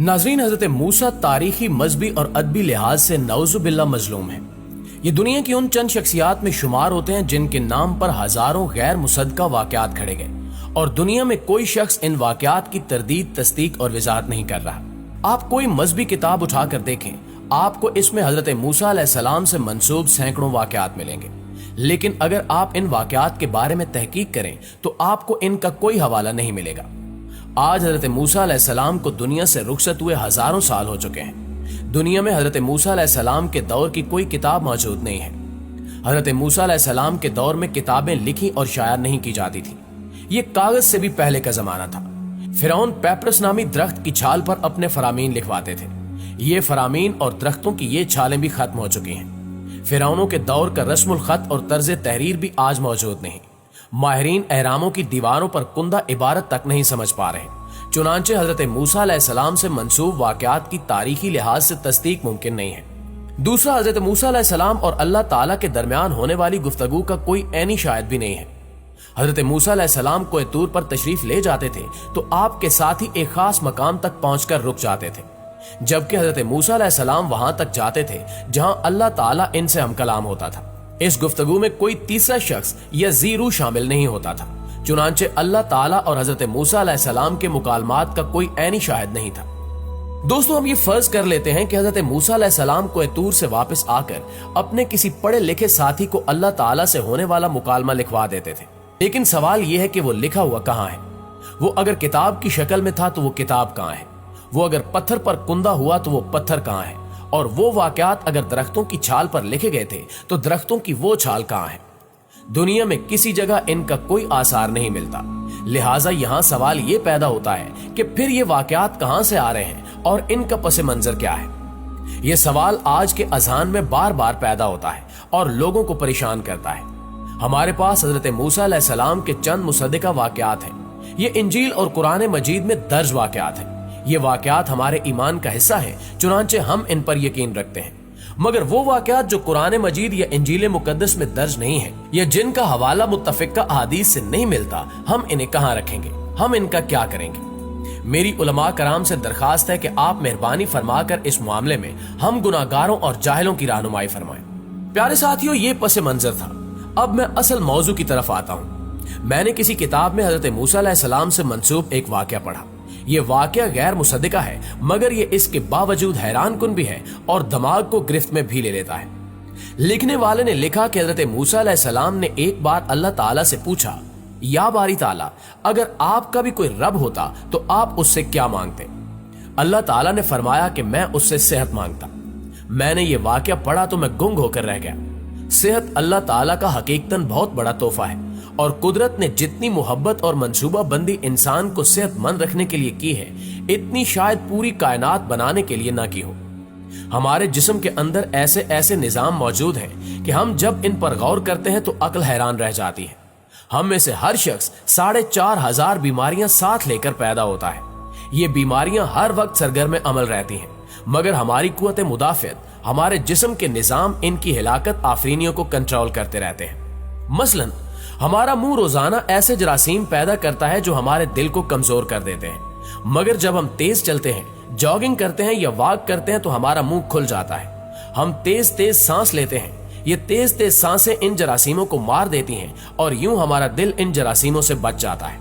नाजरीन, हजरत मूसा तारीखी, मजहबी और अदबी लिहाज से नौजुबिल्ला मजलूम है। ये दुनिया की उन चंद शख्सियात में शुमार होते हैं जिनके नाम पर हजारों गैर मुसद्दका वाकयात खड़े गए और दुनिया में कोई शख्स इन वाकयात की तरदीद, तस्दीक और वजाहत नहीं कर रहा। आप कोई मजहबी किताब उठाकर देखें, आपको इसमें हजरत मूसा अलैहिस्सलाम से मंसूब सैकड़ों वाकयात मिलेंगे, लेकिन अगर आप इन वाकयात के बारे में तहकीक करें तो आपको इनका कोई हवाला नहीं मिलेगा। आज हजरत मूसा अलैहिस्सलाम को दुनिया से रुखसत हुए हजारों साल हो चुके हैं। दुनिया में हजरत मूसा अलैहिस्सलाम के दौर की कोई किताब मौजूद नहीं है। हजरत मूसा अलैहिस्सलाम के दौर में किताबें लिखी और शायर नहीं की जाती थी। ये कागज से भी पहले का जमाना था। फिरौन पैपरस नामी दरख्त की छाल पर अपने फरामीन लिखवाते थे। ये फरामीन और दरख्तों की ये छालें भी खत्म हो चुकी हैं। फिरौनों के दौर का रस्मुल खत और तर्ज तहरीर भी आज मौजूद नहीं। माहिरीन एहरामों की दीवारों पर कुंदा इबारत तक नहीं समझ पा रहे। चुनांचे हजरत मूसा अलैहिस्सलाम से मंसूब वाकयात की तारीखी लिहाज से तस्दीक मुमकिन नहीं है। दूसरा, हजरत मूसा अलैहिस्सलाम और अल्लाह ताला के दरमियान होने वाली गुफ्तगू का कोई ऐनी शायद भी नहीं है। हजरत मूसा अलैहिस्सलाम कोह तूर पर तशरीफ ले जाते थे तो आपके साथ ही एक खास मकाम तक पहुंचकर रुक जाते थे, जबकि हजरत मूसा अलैहिस्सलाम वहां तक जाते थे जहां अल्लाह ताला इनसे हम कलाम होता था। इस गुफ्तगू में कोई तीसरा शख्स या ज़ीरू शामिल नहीं होता था। चुनांचे अल्लाह ताला और हजरत मूसा अलैहिस्सलाम के मुकालमात का कोई ऐनी शाहिद नहीं था। दोस्तों, हम ये फर्ज कर लेते हैं कि हजरत मूसा अलैहिस्सलाम कोह तूर से वापस आकर अपने किसी पढ़े लिखे साथी को अल्लाह ताला से होने वाला मुकालमा लिखवा देते थे। लेकिन सवाल यह है कि वो लिखा हुआ कहाँ है? वो अगर किताब की शक्ल में था तो वो किताब कहाँ है? वो अगर पत्थर पर कुंदा हुआ तो वो पत्थर कहाँ है? और वो वाकयात अगर दरख्तों की छाल पर लिखे गए थे तो दरख्तों की वो छाल कहाँ है? दुनिया में किसी जगह इनका कोई आसार नहीं मिलता। लिहाजा यहाँ सवाल ये पैदा होता है कि फिर ये वाकयात कहाँ से आ रहे हैं और इनका पस मंजर क्या है? ये सवाल आज के अजान में बार बार पैदा होता है और लोगों को परेशान करता है। हमारे पास हजरत मूसा अलैहिस्सलाम के चंद मुसद्दिका वाकयात हैं। ये इंजील और कुरान मजीद में दर्ज वाकयात हैं। ये वाकयात हमारे ईमान का हिस्सा है, चुनांचे हम इन पर यकीन रखते हैं। मगर वो वाकयात जो कुरान मजीद या इंजील मुकद्दस में दर्ज नहीं है या जिनका हवाला मुत्तफिका अहादीस से नहीं मिलता, हम इन्हें कहाँ रखेंगे? हम इनका क्या करेंगे? मेरी उलमा कराम से दरखास्त है कि आप मेहरबानी फरमाकर इस मामले में हम गुनाहगारों और जाहिलों की रहनुमाई फरमाएं। प्यारे साथियों, ये पस मंजर था। अब मैं असल मौजू की तरफ आता हूँ। मैंने किसी किताब में हजरत मूसा अलैहिस्सलाम से मंसूब एक वाकया पढ़ा। ये वाकया गैर मुसद्दिका है, मगर ये इसके बावजूद हैरान कुन भी है और दिमाग को गिरफ्त में भी ले लेता है। लिखने वाले ने लिखा कि हजरत मूसा अलैहिस्सलाम ने एक बार अल्लाह ताला से पूछा, या बारी ताला, अगर आपका भी कोई रब होता तो आप उससे क्या मांगते? अल्लाह ताला ने फरमाया कि मैं उससे सेहत मांगता। मैंने ये वाकया पढ़ा तो मैं गुंग होकर रह गया। सेहत अल्लाह ताला का हकीकतन बहुत बड़ा तोहफा है और कुदरत ने जितनी मोहब्बत और मंसूबा बंदी इंसान को सेहतमंद रखने के लिए की है, इतनी शायद पूरी कायनात बनाने के लिए ना की हो। हमारे जिस्म के अंदर ऐसे ऐसे निजाम मौजूद हैं कि हम जब इन पर गौर करते हैं तो अक्ल हैरान रह जाती है। हम में से हर शख्स 4,500 बीमारियां साथ लेकर पैदा होता है। ये बीमारियां हर वक्त सरगर्म अमल रहती हैं, मगर हमारी कुव्वत मुदाफियत, हमारे जिस्म के निजाम इनकी हिलाकत आफरीनियों को कंट्रोल करते रहते हैं। मसलन हमारा मुंह रोजाना ऐसे जरासीम पैदा करता है जो हमारे दिल को कमजोर कर देते हैं, मगर जब हम तेज चलते हैं, जॉगिंग करते हैं या वॉक करते हैं तो हमारा मुंह खुल जाता है। हम तेज तेज सांस लेते हैं। ये तेज तेज सांसें इन जरासीमों को मार देती हैं और यूं हमारा दिल इन जरासीमों से बच जाता है।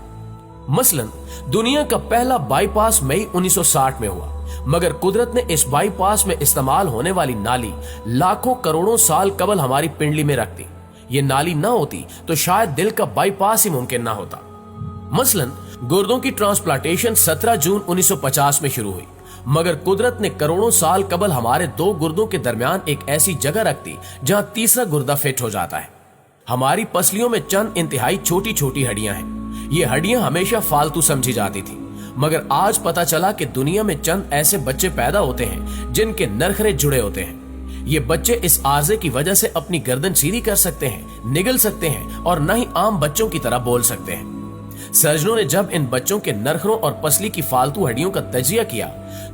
मसलन दुनिया का पहला बाईपास मई 1960 में हुआ, मगर कुदरत ने इस बाईपास में इस्तेमाल होने वाली नाली लाखों करोड़ों साल कबल हमारी पिंडली में रख दी। ये नाली ना होती तो शायद दिल का बाईपास ही मुमकिन ना होता। मसलन गुर्दों की ट्रांसप्लांटेशन 17 जून 1950 में शुरू हुई, मगर कुदरत ने करोड़ों साल कबल हमारे दो गुर्दों के दरमियान एक ऐसी जगह रख दी जहां तीसरा गुर्दा फिट हो जाता है। हमारी पसलियों में चंद इंतहाई छोटी छोटी हड्डियां हैं। ये हड्डियां हमेशा फालतू समझी जाती थी, मगर आज पता चला कि दुनिया में चंद ऐसे बच्चे पैदा होते हैं जिनके नरखरे जुड़े होते हैं। ये बच्चे इस आर्जे की वजह से अपनी गर्दन सीधी कर सकते हैं, निगल सकते हैं और न ही आम बच्चों की तरह बोल सकते हैं। सर्जनों ने जब इन बच्चों के नरखरों और पसली की फालतू हड्डियों का तजिया किया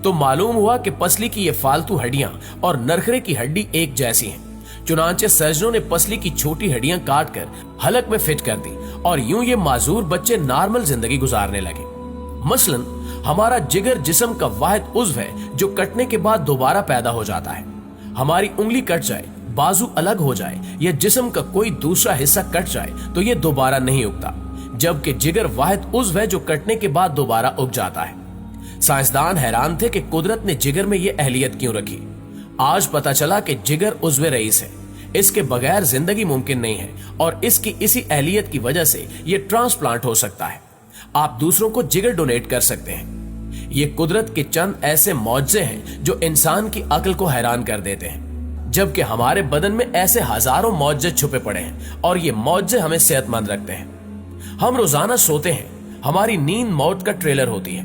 तो मालूम हुआ कि पसली की ये फालतू हड्डियां और नरखरे की हड्डी एक जैसी हैं। चुनांचे सर्जनों ने पसली की छोटी हड्डियां काट कर हलक में फिट कर दी और यूं ये माजूर बच्चे नॉर्मल जिंदगी गुजारने लगे। मसलन हमारा जिगर जिस्म का वाहिद उज़्व है जो कटने के बाद दोबारा पैदा हो जाता है। हमारी उंगली कट जाए, बाजू अलग हो जाए या जिस्म का कोई दूसरा हिस्सा कट जाए तो ये दोबारा नहीं उगता, जबकि जिगर वाहिद उज़्व है जो कटने के बाद दोबारा उग जाता है। साइंसदान हैरान थे कि कुदरत ने जिगर में ये अहलियत क्यों रखी। आज पता चला कि जिगर उज़्व रईस है, इसके बगैर जिंदगी मुमकिन नहीं है और इसकी इसी अहलियत की वजह से ये ट्रांसप्लांट हो सकता है। आप दूसरों को जिगर डोनेट कर सकते हैं। ये कुदरत के चंद ऐसे मौजज़े हैं जो इंसान की अक्ल को हैरान कर देते हैं, जबकि हमारे बदन में ऐसे हजारों मौजज़े छुपे पड़े हैं और ये मौजज़े हमें सेहतमंद रखते हैं। हम रोजाना सोते हैं, हमारी नींद मौत का ट्रेलर होती है।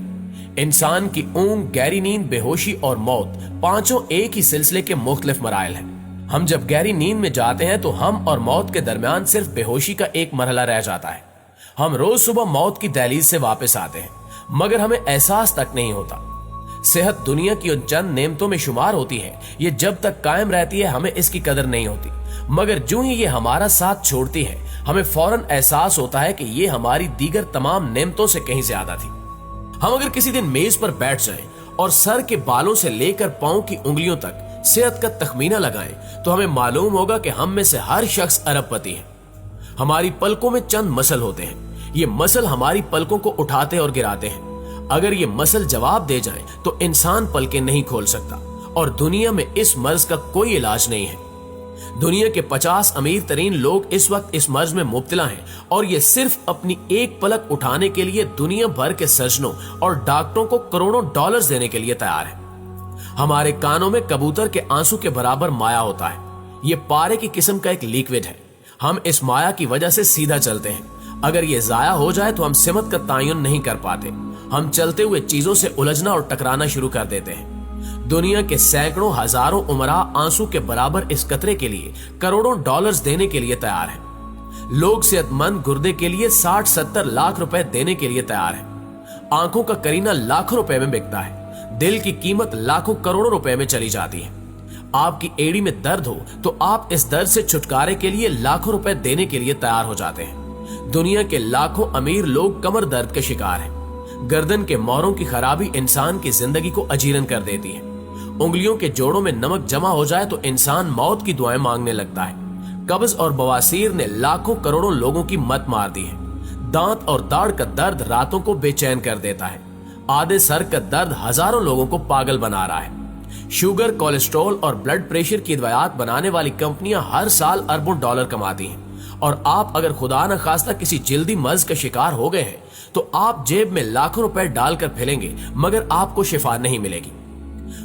इंसान की ऊंघ, गहरी नींद, बेहोशी और मौत पांचों एक ही सिलसिले के मुख्तलिफ मराइल हैं। हम जब गहरी नींद में जाते हैं तो हम और मौत के दरमियान सिर्फ बेहोशी का एक मरहला रह जाता है। हम रोज सुबह मौत की दहलीज से वापस आते हैं, मगर हमें एहसास तक नहीं होता। सेहत दुनिया की उन चंद नेमतों में शुमार होती है, ये जब तक कायम रहती है हमें इसकी कदर नहीं होती, मगर जो ही ये हमारा साथ छोड़ती है हमें फौरन एहसास होता है कि ये हमारी दीगर तमाम नेमतों से कहीं ज्यादा थी। हम अगर किसी दिन मेज पर बैठ जाएं और सर के बालों से लेकर पांव की उंगलियों तक सेहत का तखमीना लगाएं तो हमें मालूम होगा कि हम में से हर शख्स अरबपति है। हमारी पलकों में चंद मसल होते हैं, ये मसल हमारी पलकों को उठाते और गिराते हैं। अगर ये मसल जवाब दे जाएं तो इंसान पलकें नहीं खोल सकता और दुनिया में इस मर्ज का कोई इलाज नहीं है। दुनिया के 50 अमीर तरीन लोग इस वक्त इस मर्ज में मुब्तला हैं और ये सिर्फ अपनी एक पलक उठाने के लिए दुनिया भर के सर्जनों और डॉक्टरों को करोड़ों डॉलर्स देने के लिए तैयार है। हमारे कानों में कबूतर के आंसू के बराबर माया होता है। ये पारे की किस्म का एक लिक्विड है। हम इस माया की वजह से सीधा चलते हैं। अगर ये जाया हो जाए तो हम सिमत का तायुन नहीं कर पाते। हम चलते हुए चीजों से उलझना और टकराना शुरू कर देते हैं। दुनिया के सैकड़ों हजारों उमरा आंसू के बराबर इस कतरे के लिए करोड़ों डॉलर्स देने के लिए तैयार हैं। लोग सेहतमंद गुर्दे के लिए 60-70 लाख रुपए देने के लिए तैयार हैं। आंखों का करीना लाखों रुपए में बिकता है। दिल की कीमत लाखों करोड़ों रुपए में चली जाती है। आपकी एड़ी में दर्द हो तो आप इस दर्द से छुटकारे के लिए लाखों रुपए देने के लिए तैयार हो जाते हैं। दुनिया के लाखों अमीर लोग कमर दर्द के शिकार हैं। गर्दन के मोहरों की खराबी इंसान की जिंदगी को अजीरन कर देती है। उंगलियों के जोड़ों में नमक जमा हो जाए तो इंसान मौत की दुआएं मांगने लगता है। कब्ज और बवासीर ने लाखों करोड़ों लोगों की मत मार दी है। दांत और दाढ़ का दर्द रातों को बेचैन कर देता है। आधे सर का दर्द हजारों लोगों को पागल बना रहा है। शुगर, कोलेस्ट्रॉल और ब्लड प्रेशर की दवाइयात बनाने वाली कंपनियां हर साल अरबों डॉलर कमाती हैं और आप अगर खुदा न खास्ता किसी जल्दी मर्ज का शिकार हो गए हैं तो आप जेब में लाखों रुपए डालकर फिलेंगे मगर आपको शिफा नहीं मिलेगी।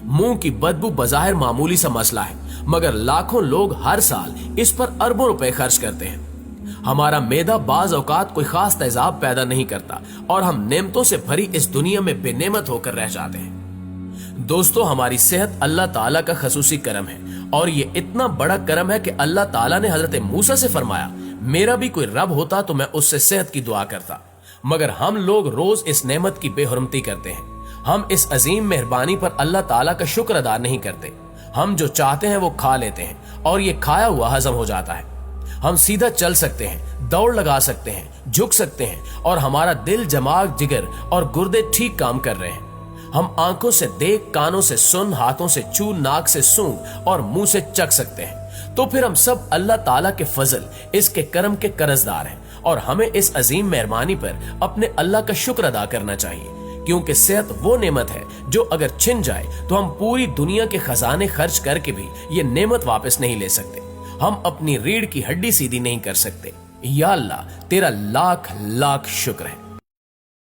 मुंह की बदबू बजाहिर मामूली सा मसला है, मगर लाखों लोग हर साल इस पर अरबों रुपए खर्च करते हैं। हमारा मैदा बाज औकात कोई खास तेजाब पैदा नहीं करता और हम नेमतों से भरी इस दुनिया में बेनेमत होकर रह जाते हैं। दोस्तों, हमारी सेहत अल्लाह ताला का खसूसी करम है और ये इतना बड़ा करम है कि अल्लाह ताला ने हजरत मूसा से फरमाया, मेरा भी कोई रब होता तो मैं उससे सेहत की दुआ करता। मगर हम लोग रोज इस नेमत की बेहुरमती करते हैं। हम इस अजीम मेहरबानी पर अल्लाह ताला का शुक्र अदा नहीं करते। हम जो चाहते हैं वो खा लेते हैं और ये खाया हुआ हजम हो जाता है। हम सीधा चल सकते हैं, दौड़ लगा सकते हैं, झुक सकते हैं और हमारा दिल, दिमाग, जिगर और गुर्दे ठीक काम कर रहे हैं। हम आंखों से देख, कानों से सुन, हाथों से छू, नाक से सूंघ और मुंह से चख सकते हैं। तो फिर हम सब अल्लाह ताला के फजल, इसके करम के कर्जदार हैं और हमें इस अजीम मेहरबानी पर अपने अल्लाह का शुक्र अदा करना चाहिए, क्योंकि सेहत वो नेमत है जो अगर छिन जाए तो हम पूरी दुनिया के खजाने खर्च करके भी ये नेमत वापस नहीं ले सकते। हम अपनी रीढ़ की हड्डी सीधी नहीं कर सकते। या अल्लाह, तेरा लाख लाख शुक्र है।